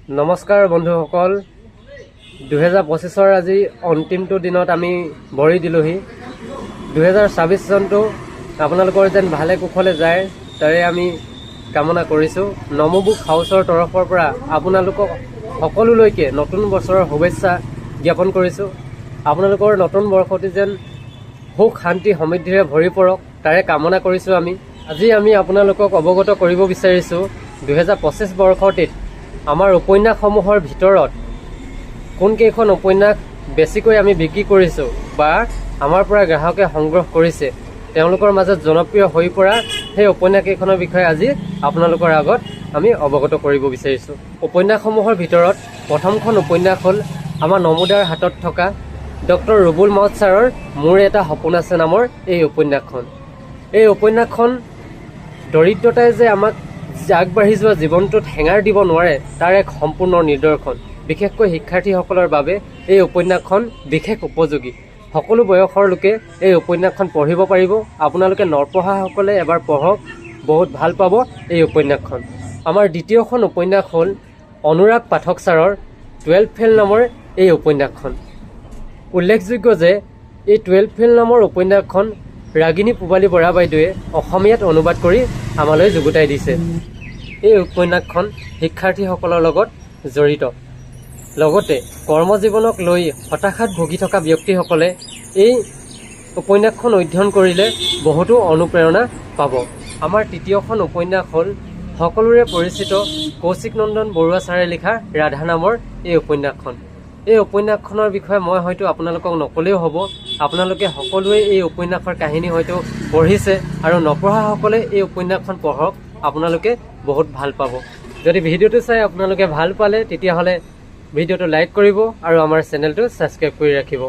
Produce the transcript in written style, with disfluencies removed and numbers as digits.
নমস্কাৰ বন্ধুসকল, 2025 আজি অন্তিমটো দিনত আমি ভৰি দিলোহি। 2026 চনটো আপোনালোকৰ যেন ভালে কুশলে যায় তাৰে আমি কামনা কৰিছোঁ। নমোবুক হাউচৰ তৰফৰ পৰা আপোনালোকক সকলোলৈকে নতুন বছৰৰ শুভেচ্ছা জ্ঞাপন কৰিছোঁ। আপোনালোকৰ নতুন বৰ্ষটি যেন সুখ শান্তি সমৃদ্ধিৰে ভৰি পৰক তাৰে কামনা কৰিছোঁ। আজি আমি আপোনালোকক অৱগত কৰিব বিচাৰিছোঁ 2025 বৰ্ষটিত আমাৰ উপন্যাসসমূহৰ ভিতৰত কোনকেইখন উপন্যাস বেছিকৈ আমি বিক্ৰী কৰিছোঁ বা আমাৰ পৰা গ্ৰাহকে সংগ্ৰহ কৰিছে, তেওঁলোকৰ মাজত জনপ্ৰিয় হৈ পৰা সেই উপন্যাসকেইখনৰ বিষয়ে আজি আপোনালোকৰ আগত আমি অৱগত কৰিব বিচাৰিছোঁ। উপন্যাসসমূহৰ ভিতৰত প্ৰথমখন উপন্যাস হ'ল আমাৰ নমোদাৰ হাতত থকা ডক্টৰ ৰুবুল মাউত ছাৰৰ মোৰ এটা সপোন আছে নামৰ এই উপন্যাসখন। এই উপন্যাসখন দৰিদ্ৰতাই যে আমাক আগবাঢ়ি যোৱা জীৱনটোত হেঙাৰ দিব নোৱাৰে তাৰ এক সম্পূৰ্ণ নিদৰ্শন। বিশেষকৈ শিক্ষাৰ্থীসকলৰ বাবে এই উপন্যাসখন বিশেষ উপযোগী। সকলো বয়সৰ লোকে এই উপন্যাসখন পঢ়িব পাৰিব। আপোনালোকে নপঢ়াসকলে এবাৰ পঢ়ক, বহুত ভাল পাব এই উপন্যাসখন। আমাৰ দ্বিতীয়খন উপন্যাস হ'ল অনুৰাগ পাঠক ছাৰৰ 12 ফেইল নামৰ এই উপন্যাসখন। উল্লেখযোগ্য যে এই 12 ফেইল নামৰ উপন্যাসখন ৰাগিনী পূবালী বৰা বাইদেৱে অসমীয়াত অনুবাদ কৰি আমালৈ যুগুতাই দিছে। এই উপন্যাসখন শিক্ষাৰ্থীসকলৰ লগত জড়িত। লগতে কৰ্মজীৱনক লৈ হতাশাত ভুগি থকা ব্যক্তিসকলে এই উপন্যাসখন অধ্যয়ন কৰিলে বহুতো অনুপ্ৰেৰণা পাব। আমাৰ তৃতীয়খন উপন্যাস হ'ল সকলোৰে পৰিচিত কৌশিক নন্দন বৰুৱা ছাৰে লিখা ৰাধা নামৰ এই উপন্যাসখন। এই উপন্যাসখনৰ বিষয়ে মই হয়তো আপোনালোকক নকলেও হ'ব। আপোনালোকে সকলোৱে এই উপন্যাসৰ কাহিনী হয়তো পঢ়িছে আৰু নপঢ়াসকলে এই উপন্যাসখন পঢ়ক, আপোনালোকে বহুত ভাল পাব। যদি ভিডিঅ'টো চাই আপোনালোকে ভাল পালে তেতিয়াহ'লে ভিডিঅ'টো লাইক কৰিব আৰু আমাৰ চেনেলটো ছাবস্ক্ৰাইব কৰি ৰাখিব।